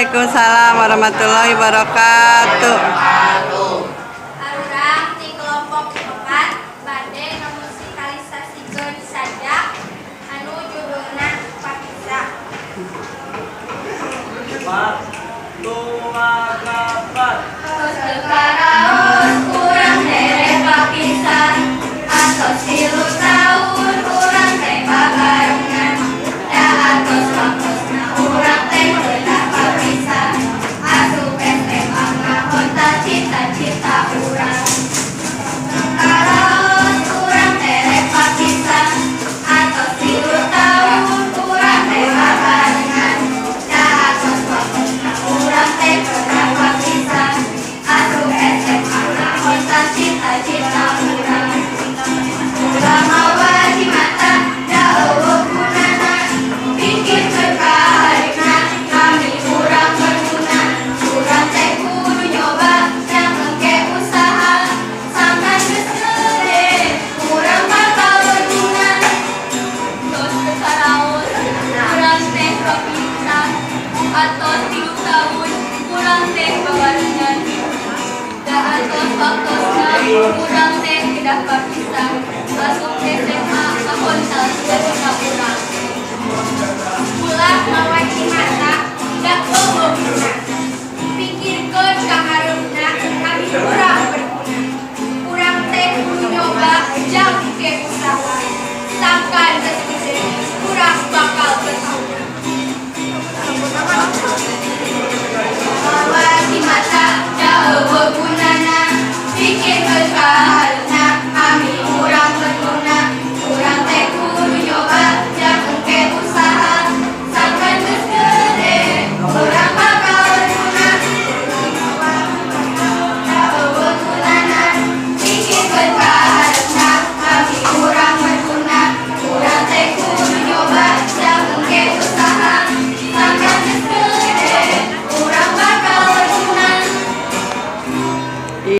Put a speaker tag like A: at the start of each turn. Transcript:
A: Waalaikumsalam warahmatullahi wabarakatuh.
B: Arurang di kelompok 4 bade memusikalisasikeun sajak anu judulna Papisa. Sekaraos kurang derek papisan atos 3 tahun urang teh babarengan da atos waktosna urang teh heula papisan asup SMA ngahonta cita-cita urang. Sekaraos urang derek papisan atos 3 tahun urang teh babarengan da atos waktosna urang teh heula papisan asup SMA ngahonta cita-cita urang. Urang mawa di mata da eueuh gunana pikirkeun ka harina kami urang berguna urang teh kudu nyoba yang engke usaha sampai geus gede urang bakal berguna. Tos sekaraos urang teh papisa atos 3 tahun urang teh babarengan da atos waktosna urang teh kedah papisan asup SMA ngahontal cita-cita urang.